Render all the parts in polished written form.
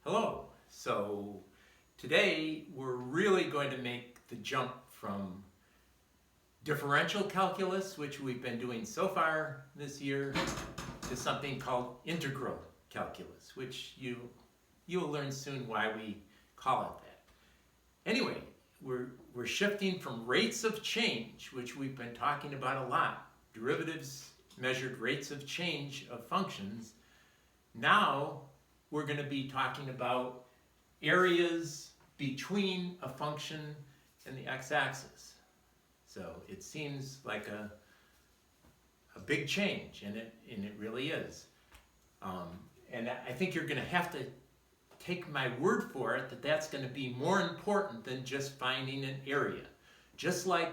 Hello. So today we're really going to make the jump from differential calculus, which we've been doing so far this year, to something called integral calculus, which you'll learn soon why we call it that. Anyway, we're shifting from rates of change, which we've been talking about a lot, derivatives measured rates of change of functions. Now we're going to be talking about areas between a function and the x-axis. So it seems like a big change, and it really is. And I think you're going to have to take my word for it that that's going to be more important than just finding an area. Just like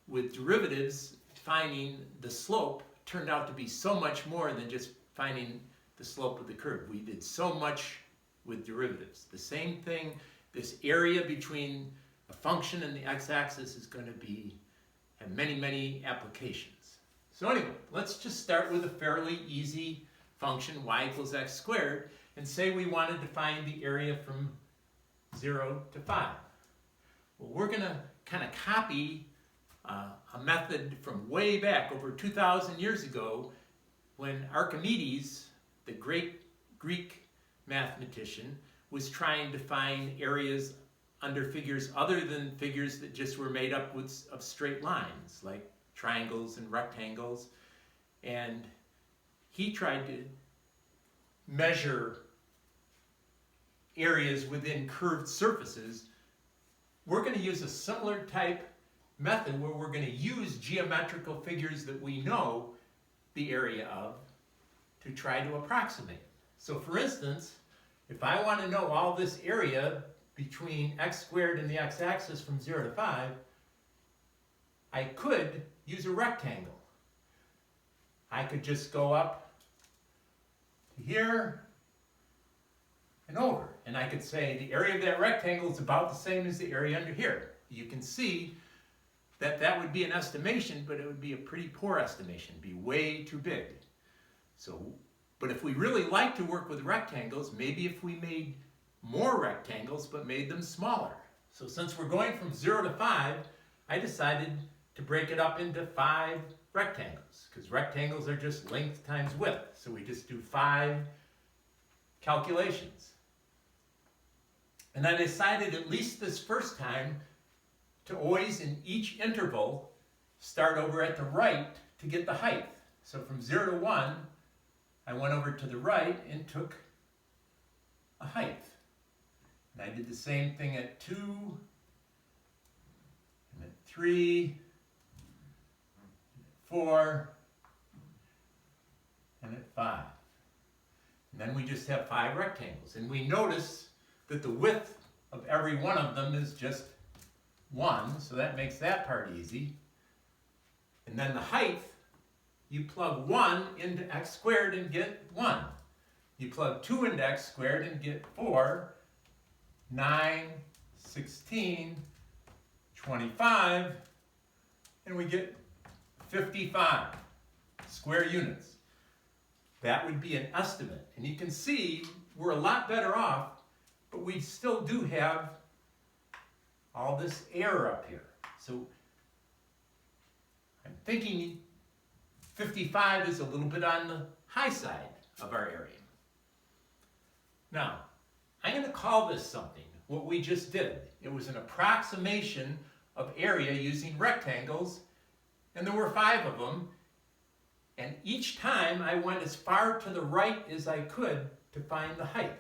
with derivatives, finding the slope turned out to be so much more than just finding the slope of the curve. We did so much with derivatives. The same thing, this area between a function and the x-axis is going to have many, many applications. So anyway, let's just start with a fairly easy function, y equals x squared, and say we wanted to find the area from 0 to 5. Well, we're going to kind of copy a method from way back, over 2,000 years ago, when Archimedes, the great Greek mathematician, was trying to find areas under figures other than figures that just were made up of straight lines, like triangles and rectangles. And he tried to measure areas within curved surfaces. We're going to use a similar type method where we're going to use geometrical figures that we know the area of to try to approximate. So for instance, if I want to know all this area between x squared and the x-axis from 0 to 5, I could use a rectangle. I could just go up to here and over, and I could say the area of that rectangle is about the same as the area under here. You can see that that would be an estimation, but it would be a pretty poor estimation. It'd be way too big. But if we really like to work with rectangles, maybe if we made more rectangles but made them smaller. So since we're going from 0 to 5, I decided to break it up into 5 rectangles, because rectangles are just length times width. So we just do 5 calculations. And I decided, at least this first time, to always in each interval start over at the right to get the height. So from 0 to 1, I went over to the right and took a height. And I did the same thing at 2, and at 3, and at 4, and at 5. And then we just have 5 rectangles. And we notice that the width of every one of them is just 1, so that makes that part easy. And then the height, you plug 1 into x squared and get 1. You plug 2 into x squared and get 4, 9, 16, 25, and we get 55 square units. That would be an estimate. And you can see we're a lot better off, but we still do have all this air up here. So I'm thinking 55 is a little bit on the high side of our area. Now, I'm going to call this something, what we just did. It was an approximation of area using rectangles, and there were 5 of them. And each time I went as far to the right as I could to find the height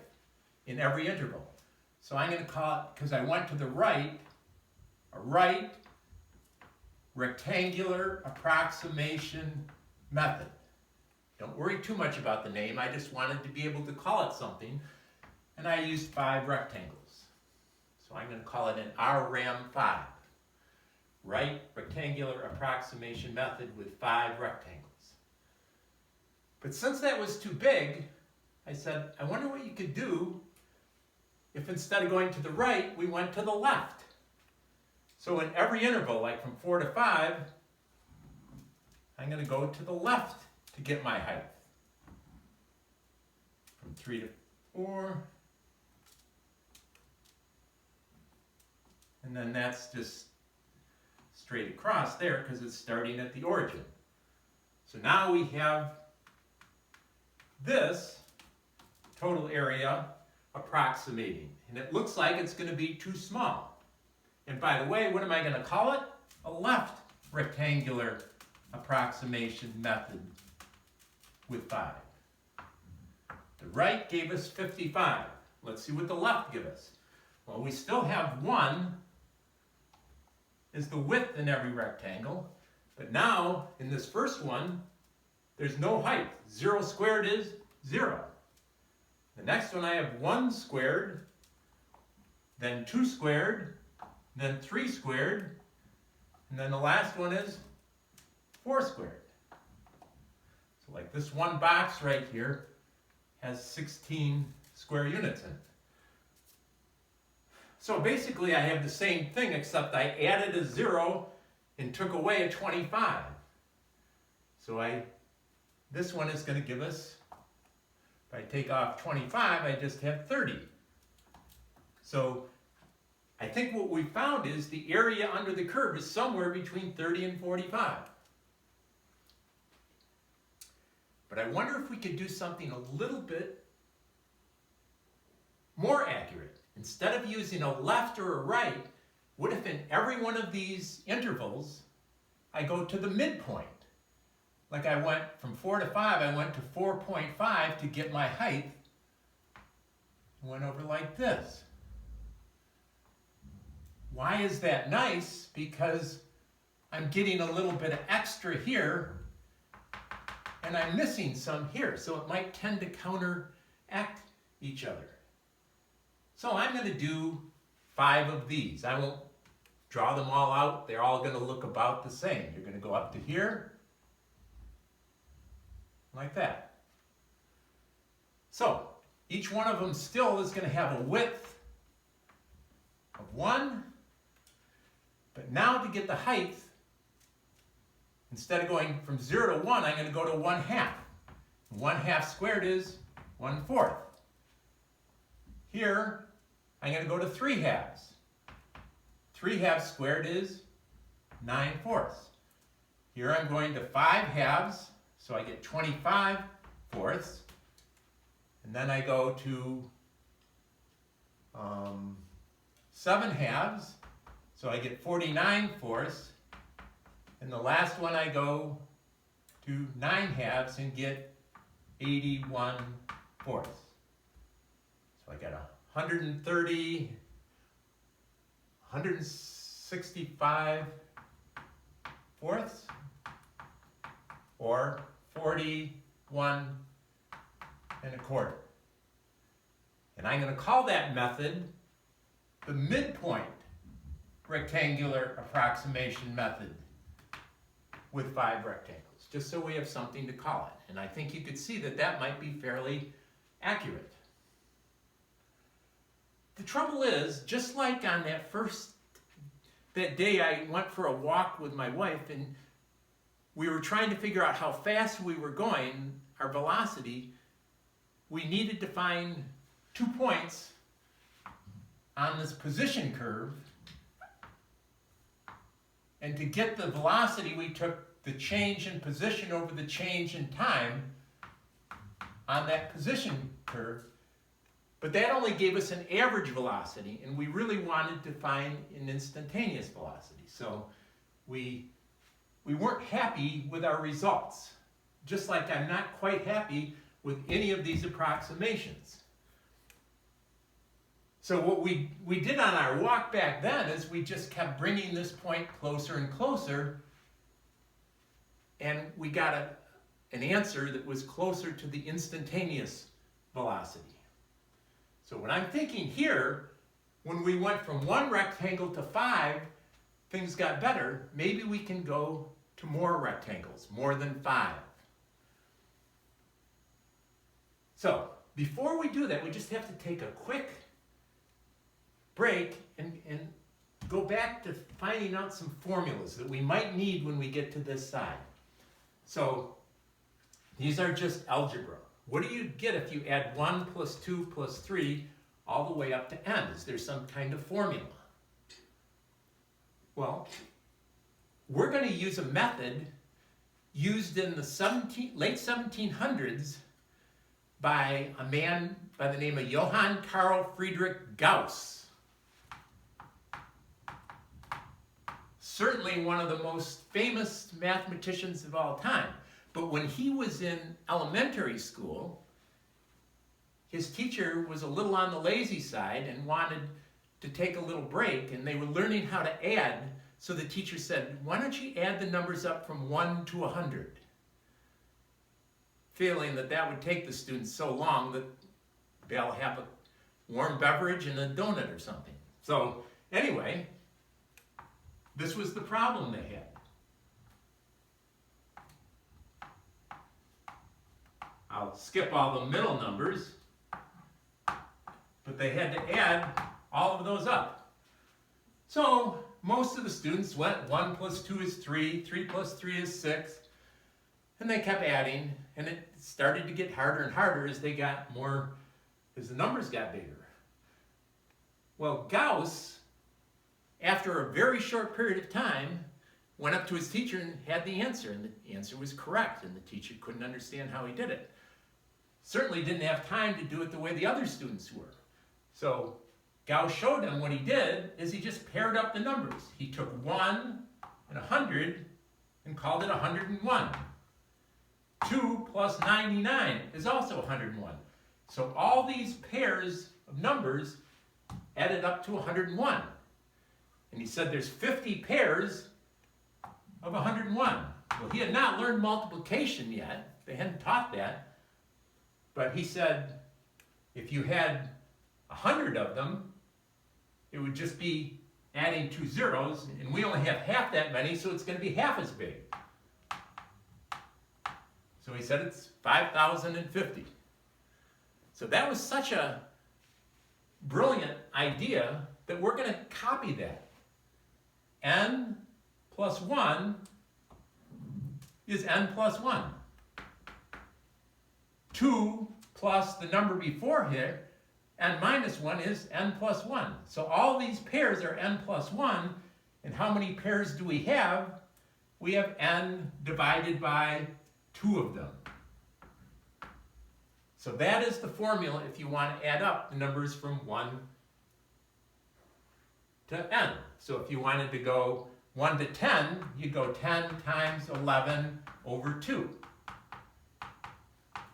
in every interval. So I'm going to call it, because I went to the right, a right rectangular approximation method. Don't worry too much about the name. I just wanted to be able to call it something. And I used 5 rectangles. So I'm going to call it an RAM5. Right rectangular approximation method with 5 rectangles. But since that was too big, I said, I wonder what you could do if instead of going to the right, we went to the left. So in every interval, like from 4 to 5, I'm going to go to the left to get my height. From 3 to 4, and then that's just straight across there because it's starting at the origin. So now we have this total area approximating, and it looks like it's going to be too small. And by the way, what am I going to call it? A left rectangular approximation method with 5. The right gave us 55. Let's see what the left gives us. Well, we still have 1 is the width in every rectangle, but now in this first one, there's no height. 0 squared is 0. The next one I have 1 squared, then 2 squared, then 3 squared, and then the last one is 4 squared. So like this one box right here has 16 square units in it. So basically I have the same thing, except I added a 0 and took away a 25. So this one is going to give us, if I take off 25, I just have 30. So I think what we found is the area under the curve is somewhere between 30 and 45. But I wonder if we could do something a little bit more accurate. Instead of using a left or a right, what if in every one of these intervals, I go to the midpoint? Like I went from 4 to 5, I went to 4.5 to get my height. Went over like this. Why is that nice? Because I'm getting a little bit of extra here, and I'm missing some here, so it might tend to counteract each other. So I'm going to do 5 of these. I won't draw them all out. They're all going to look about the same. You're going to go up to here, like that. So each one of them still is going to have a width of 1. But now to get the height, instead of going from 0 to 1, I'm going to go to 1/2. 1/2 squared is 1/4. Here, I'm going to go to 3/2. 3/2 squared is 9/4. Here I'm going to 5/2, so I get 25/4. And then I go to 7/2, so I get 49/4. And the last one I go to 9/2 and get 81/4. So I get 130, 165/4, or 41 1/4. And I'm going to call that method the midpoint rectangular approximation method with 5 rectangles, just so we have something to call it. And I think you could see that that might be fairly accurate. The trouble is, just like on that day I went for a walk with my wife, and we were trying to figure out how fast we were going, our velocity, we needed to find 2 points on this position curve. And to get the velocity, we took the change in position over the change in time on that position curve. But that only gave us an average velocity, and we really wanted to find an instantaneous velocity. So we weren't happy with our results, just like I'm not quite happy with any of these approximations. So what we did on our walk back then is we just kept bringing this point closer and closer, and we got an answer that was closer to the instantaneous velocity. So what I'm thinking here, when we went from 1 rectangle to 5, things got better. Maybe we can go to more rectangles, more than 5. So before we do that, we just have to take a quick break and go back to finding out some formulas that we might need when we get to this side. So these are just algebra. What do you get if you add 1 plus 2 plus 3 all the way up to n? Is there some kind of formula? Well, we're going to use a method used in the late 1700s by a man by the name of Johann Carl Friedrich Gauss. Certainly one of the most famous mathematicians of all time. But when he was in elementary school, his teacher was a little on the lazy side and wanted to take a little break, and they were learning how to add. So the teacher said, why don't you add the numbers up from 1 to 100? Feeling that that would take the students so long that they'll have a warm beverage and a donut or something. So anyway, this was the problem they had. I'll skip all the middle numbers, but they had to add all of those up. So most of the students went 1 plus 2 is 3, 3 plus 3 is 6, and they kept adding, and it started to get harder and harder as they got more, as the numbers got bigger. Well, Gauss, after a very short period of time, went up to his teacher and had the answer, and the answer was correct, and the teacher couldn't understand how he did it. Certainly didn't have time to do it the way the other students were. So Gauss showed him what he did is he just paired up the numbers. He took 1 and 100 and called it 101. 2 plus 99 is also 101. So all these pairs of numbers added up to 101. And he said there's 50 pairs of 101. Well, he had not learned multiplication yet. They hadn't taught that. But he said if you had 100 of them, it would just be adding 2 zeros, and we only have half that many, so it's going to be half as big. So he said it's 5,050. So that was such a brilliant idea that we're going to copy that. N plus 1 is n plus 1. 2 plus the number before here, n minus 1 is n plus 1. So all these pairs are n plus 1. And how many pairs do we have? We have n divided by 2 of them. So that is the formula if you want to add up the numbers from 1 to n. So if you wanted to go 1 to 10, you go 10 times 11 over 2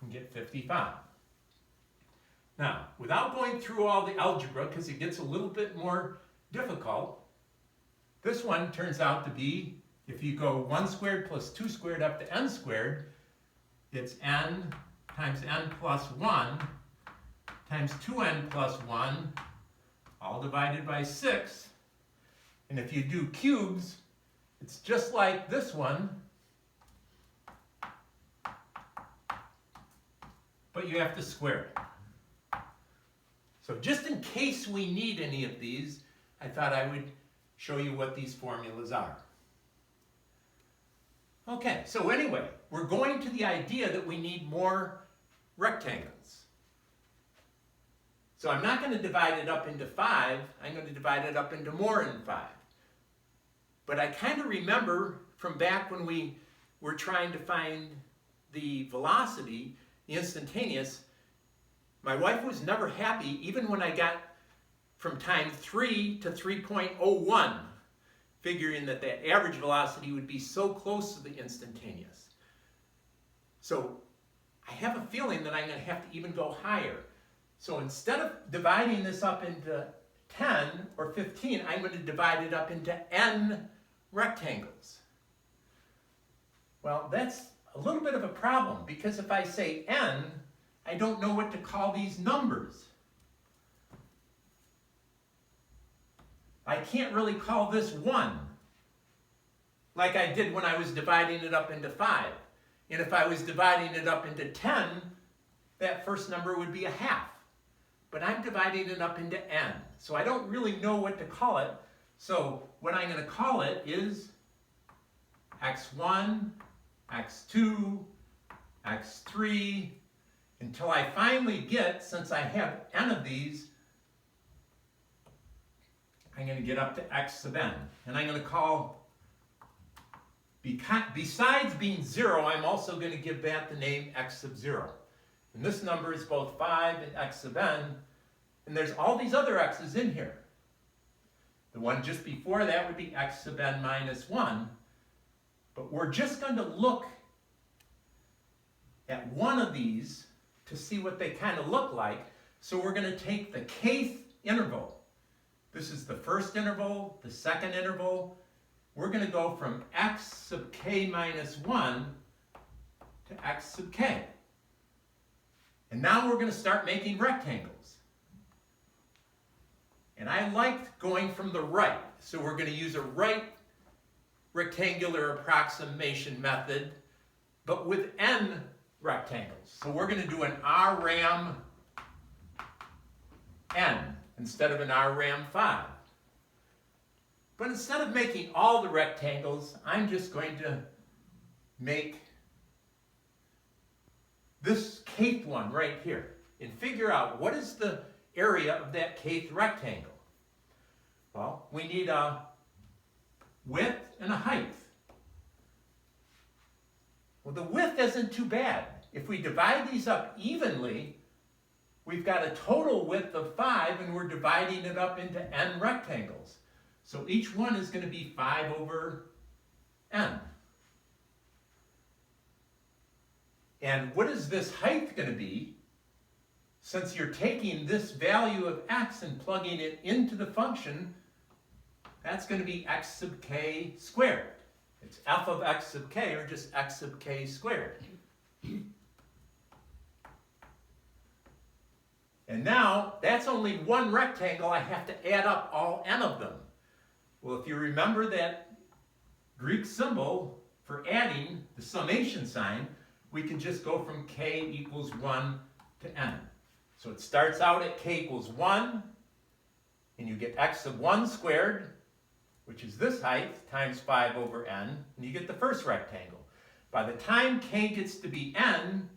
and get 55. Now, without going through all the algebra, because it gets a little bit more difficult, this one turns out to be, if you go 1 squared plus 2 squared up to n squared, it's n times n plus 1 times 2n plus 1, all divided by 6. And if you do cubes, it's just like this one, but you have to square it. So just in case we need any of these, I thought I would show you what these formulas are. Okay, so anyway, we're going to the idea that we need more rectangles. So I'm not going to divide it up into 5, I'm going to divide it up into more than 5. But I kind of remember from back when we were trying to find the velocity, the instantaneous, my wife was never happy even when I got from time 3 to 3.01, figuring that the average velocity would be so close to the instantaneous. So I have a feeling that I'm going to have to even go higher. So instead of dividing this up into 10 or 15, I'm going to divide it up into n rectangles. Well, that's a little bit of a problem, because if I say n, I don't know what to call these numbers. I can't really call this 1, like I did when I was dividing it up into 5. And if I was dividing it up into 10, that first number would be a half. But I'm dividing it up into n, so I don't really know what to call it. So what I'm going to call it is x1, x2, x3, until I finally get, since I have n of these, I'm going to get up to x sub n. And I'm going to call, besides being 0, I'm also going to give that the name x sub 0. And this number is both 5 and x sub n. And there's all these other x's in here. The one just before that would be x sub n minus 1. But we're just going to look at one of these to see what they kind of look like. So we're going to take the kth interval. This is the first interval, the second interval. We're going to go from x sub k minus 1 to x sub k. And now we're going to start making rectangles. And I liked going from the right. So we're going to use a right rectangular approximation method, but with n rectangles. So we're going to do an RAM n instead of an RAM 5. But instead of making all the rectangles, I'm just going to make this kth one right here and figure out what is the area of that kth rectangle. Well, we need a width and a height. Well, the width isn't too bad. If we divide these up evenly, we've got a total width of 5, and we're dividing it up into n rectangles. So each one is going to be 5 over n. And what is this height going to be? Since you're taking this value of x and plugging it into the function, that's going to be x sub k squared. It's f of x sub k, or just x sub k squared. And now, that's only one rectangle. I have to add up all n of them. Well, if you remember that Greek symbol for adding, the summation sign, we can just go from k equals 1 to n. So it starts out at k equals 1, and you get x sub 1 squared, which is this height, times 5 over n, and you get the first rectangle. By the time k gets to be n,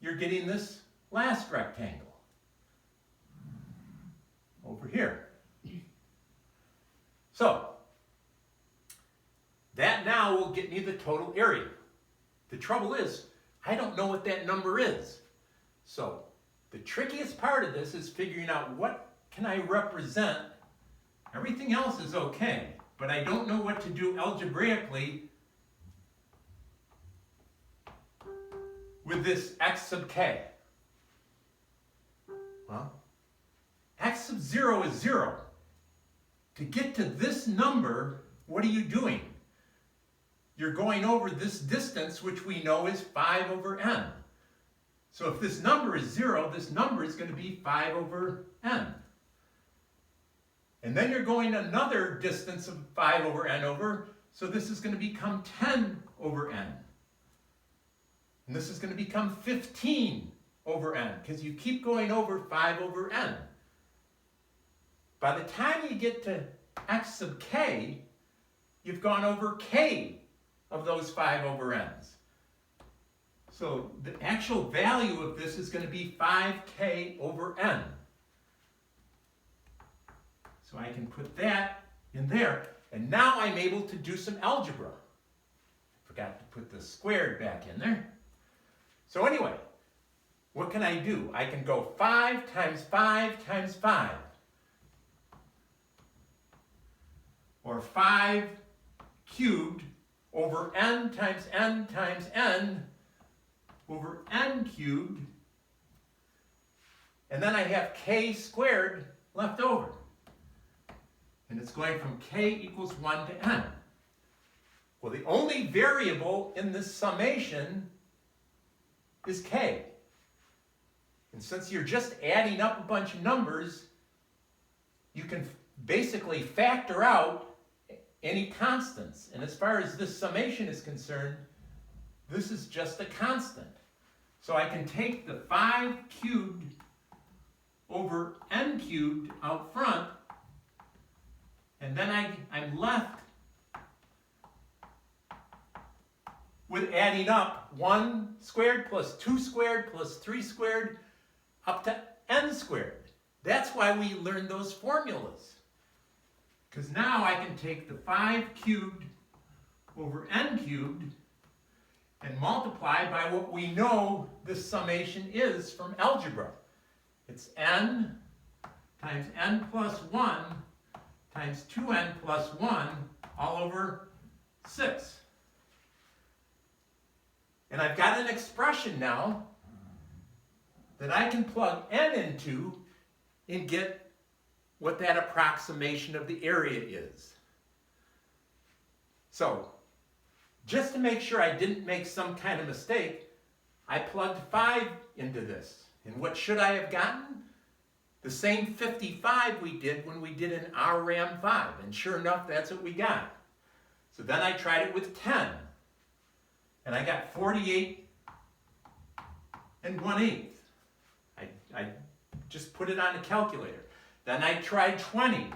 you're getting this last rectangle over here. So, that now will get me the total area. The trouble is, I don't know what that number is. So, the trickiest part of this is figuring out what can I represent. Everything else is okay, but I don't know what to do algebraically with this x sub k. Well, x sub 0 is 0. To get to this number, what are you doing? You're going over this distance, which we know is 5 over n. So if this number is 0, this number is going to be 5 over n. And then you're going another distance of 5 over n over, so this is going to become 10 over n. And this is going to become 15 over n, because you keep going over 5 over n. By the time you get to x sub k, you've gone over k of those 5 over n's. So the actual value of this is going to be 5k over n. So I can put that in there, and now I'm able to do some algebra. Forgot to put the squared back in there. So anyway, what can I do? I can go 5 times 5 times 5. Or 5 cubed over n times n times n over n cubed. And then I have k squared left over. And it's going from k equals 1 to n. Well, the only variable in this summation is k. And since you're just adding up a bunch of numbers, you can basically factor out any constants. And as far as this summation is concerned, this is just a constant. So I can take the 5 cubed over n cubed out front, and then I'm left with adding up 1 squared plus 2 squared plus 3 squared up to n squared. That's why we learned those formulas. Because now I can take the 5 cubed over n cubed and multiply by what we know this summation is from algebra. It's n times n plus 1 times 2n plus 1 all over 6. And I've got an expression now that I can plug n into and get what that approximation of the area is. So, just to make sure I didn't make some kind of mistake, I plugged 5 into this. And what should I have gotten? The same 55 we did when we did an RAM 5. And sure enough, that's what we got. So then I tried it with 10. And I got 48 and 1/8. I just put it on the calculator. Then I tried 20.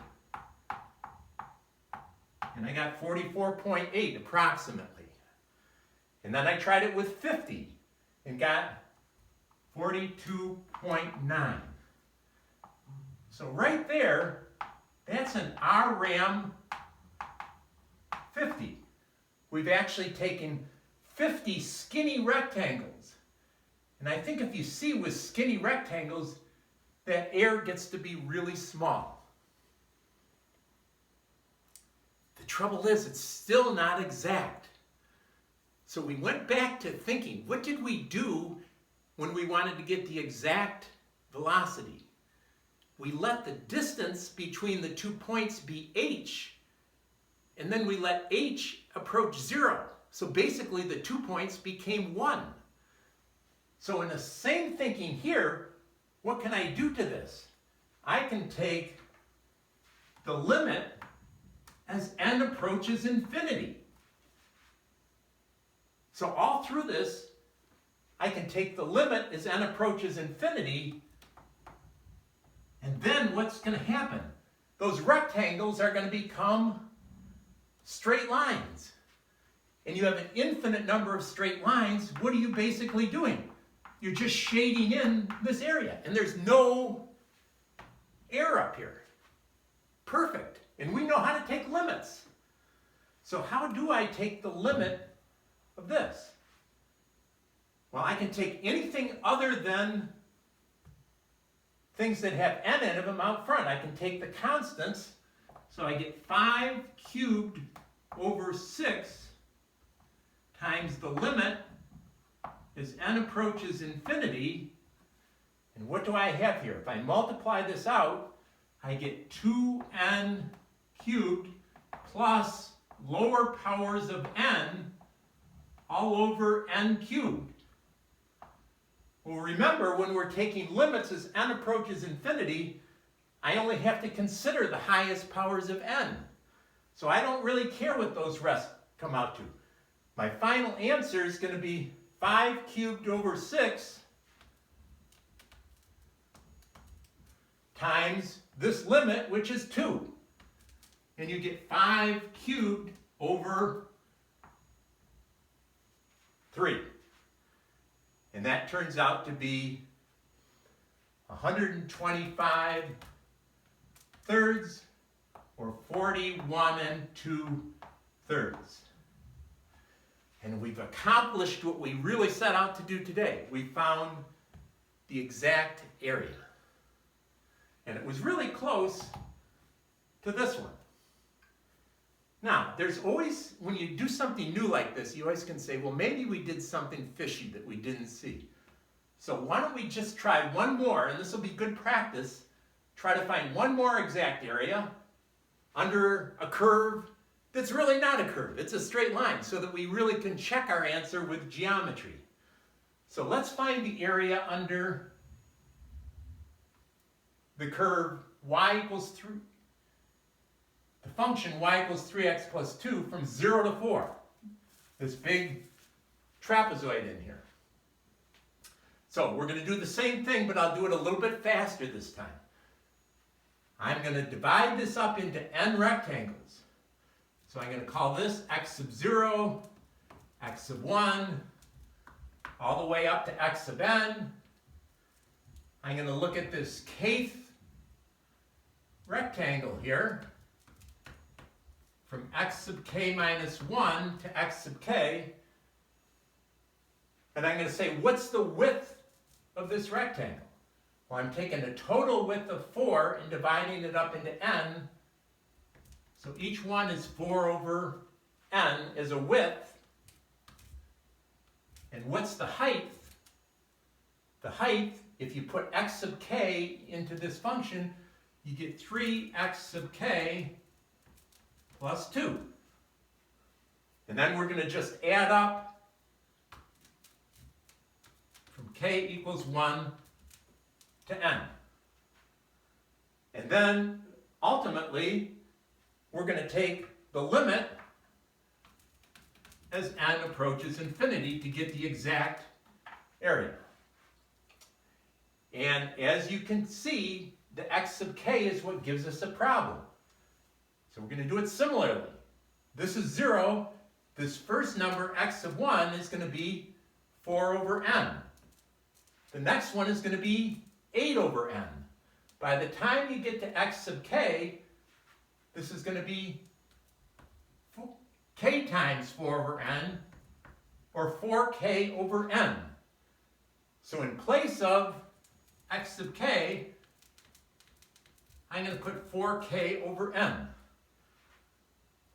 And I got 44.8 approximately. And then I tried it with 50 and got 42.9. So right there, that's an RAM 50. We've actually taken 50 skinny rectangles. And I think if you see with skinny rectangles, that air gets to be really small. The trouble is, it's still not exact. So we went back to thinking, what did we do when we wanted to get the exact velocity? We let the distance between the 2 points be h, and then we let h approach 0. So basically the 2 points became 1. So in the same thinking here, what can I do to this? I can take the limit as n approaches infinity. So all through this, I can take the limit as n approaches infinity, and then what's going to happen? Those rectangles are going to become straight lines. And you have an infinite number of straight lines. What are you basically doing? You're just shading in this area. And there's no air up here. Perfect. And we know how to take limits. So how do I take the limit of this? Well, I can take anything other than things that have n in them out front. I can take the constants. So I get 5 cubed over 6 times the limit as n approaches infinity. And what do I have here? If I multiply this out, I get 2n cubed plus lower powers of n all over n cubed. Well, remember, when we're taking limits as n approaches infinity, I only have to consider the highest powers of n. So I don't really care what those rests come out to. My final answer is going to be 5 cubed over 6 times this limit, which is 2. And you get 5 cubed over 3. And that turns out to be 125 thirds, or 41 2/3. And we've accomplished what we really set out to do today. We found the exact area. And it was really close to this one. Now, there's always, when you do something new like this, you always can say, well, maybe we did something fishy that we didn't see. So why don't we just try one more, and this will be good practice. Try to find one more exact area under a curve that's really not a curve. It's a straight line, so that we really can check our answer with geometry. So let's find the area under the curve y equals 3. The function y equals 3x plus 2 from 0 to 4. This big trapezoid in here. So we're going to do the same thing, but I'll do it a little bit faster this time. I'm going to divide this up into n rectangles. So I'm going to call this x sub 0, x sub 1, all the way up to x sub n. I'm going to look at this kth rectangle here. from x sub k minus 1 to x sub k. And I'm going to say, what's the width of this rectangle? Well, I'm taking the total width of 4 and dividing it up into n. So each one is 4 over n is a width. And what's the height? The height, if you put x sub k into this function, you get 3x sub k plus 2. And then we're going to just add up from k equals 1 to n. And then, ultimately, we're going to take the limit as n approaches infinity to get the exact area. And as you can see, the x sub k is what gives us a problem. So we're going to do it similarly. This is 0. This first number, x sub 1, is going to be 4 over n. The next one is going to be 8 over n. By the time you get to x sub k, this is going to be k times 4 over n, or 4k over n. So in place of x sub k, I'm going to put 4k over n.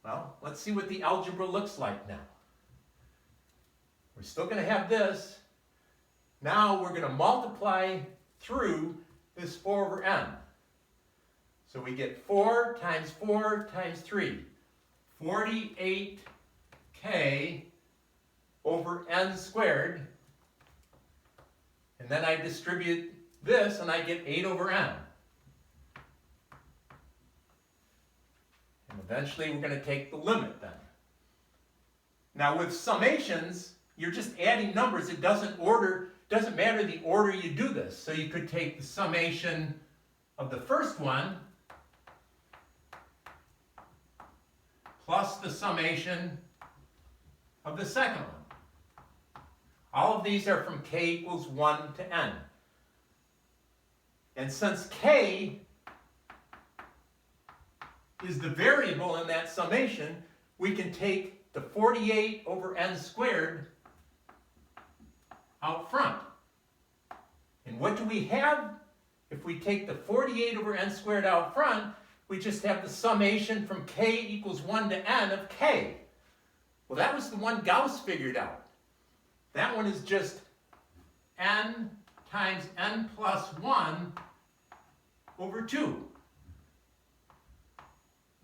Well, let's see what the algebra looks like now. We're still going to have this. Now we're going to multiply through this 4 over n. So we get 4 times 3. 48k over n squared. And then I distribute this and I get 8 over n. And eventually we're going to take the limit then. Now with summations, you're just adding numbers. It doesn't matter the order you do this. So you could take the summation of the first one plus the summation of the second one. All of these are from k equals 1 to n. And since k is the variable in that summation, we can take the 48 over n squared out front. And what do we have? If we take the 48 over n squared out front, we just have the summation from k equals 1 to n of k. Well, that was the one Gauss figured out. That one is just n times n plus 1 over 2.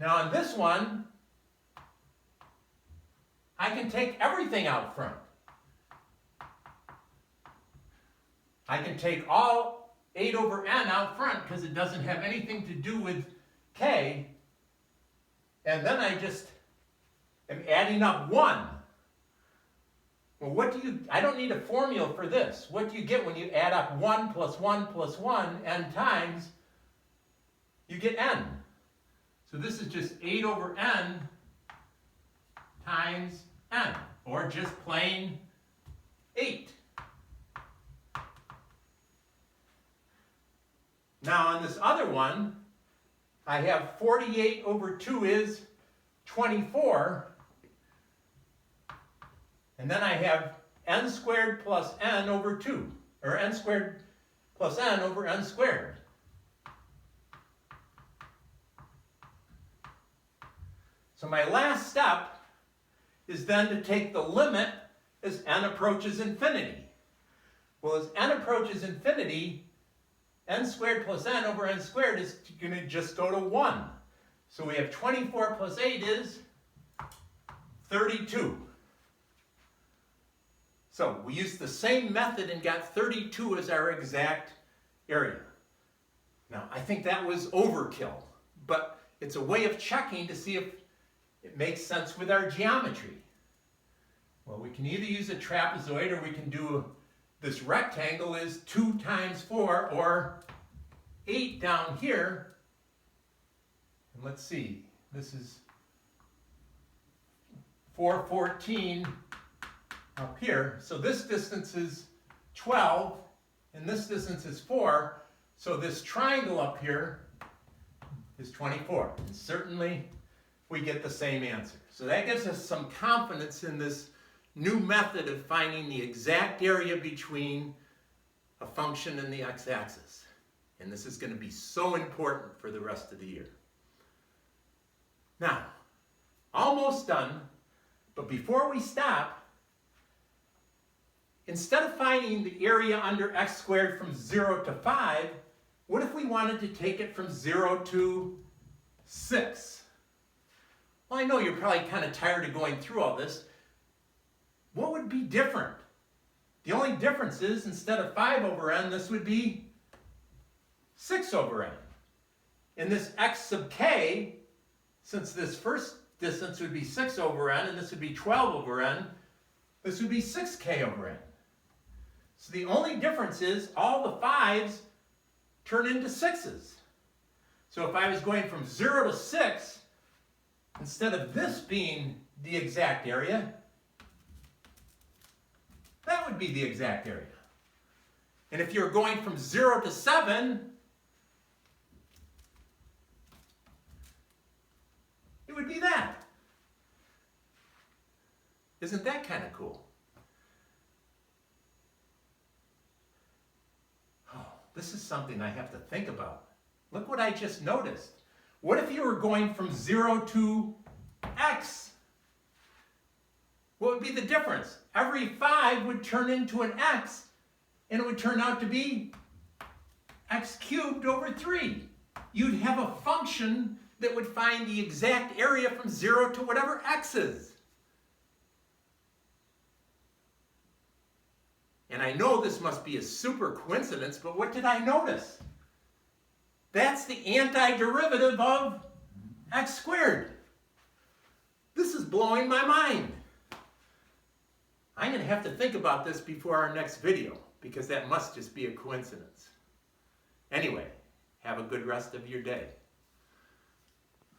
Now on this one, I can take everything out front. I can take all 8 over n out front because it doesn't have anything to do with k. And then I just am adding up 1. Well, I don't need a formula for this. What do you get when you add up 1 plus 1 plus 1 n times? You get n. So this is just 8 over n times n, or just plain 8. Now on this other one, I have 48 over 2 is 24. And then I have n squared plus n over 2, or n squared plus n over n squared. So my last step is then to take the limit as n approaches infinity. Well, as n approaches infinity, n squared plus n over n squared is going to just go to 1. So we have 24 plus 8 is 32. So we used the same method and got 32 as our exact area. Now, I think that was overkill, but it's a way of checking to see if it makes sense with our geometry. Well, we can either use a trapezoid or we can do this rectangle is 2 times 4, or 8 down here. And let's see, this is 414 up here. So this distance is 12, and this distance is 4. So this triangle up here is 24. And certainly we get the same answer. So that gives us some confidence in this new method of finding the exact area between a function and the x-axis. And this is going to be so important for the rest of the year. Now, almost done, but before we stop, instead of finding the area under x squared from 0 to 5, what if we wanted to take it from 0 to 6? Well, I know you're probably kind of tired of going through all this. What would be different? The only difference is instead of 5 over n, this would be 6 over n. And this x sub k, since this first distance would be 6 over n and this would be 12 over n, this would be 6k over n. So the only difference is all the 5's turn into 6's. So if I was going from 0 to 6, instead of this being the exact area, that would be the exact area. And if you're going from 0 to 7, it would be that. Isn't that kind of cool? Oh, this is something I have to think about. Look what I just noticed. What if you were going from 0 to x? What would be the difference? Every 5 would turn into an x, and it would turn out to be x cubed over 3. You'd have a function that would find the exact area from 0 to whatever x is. And I know this must be a super coincidence, but what did I notice? That's the antiderivative of x squared. This is blowing my mind. I'm going to have to think about this before our next video, because that must just be a coincidence. Anyway, have a good rest of your day.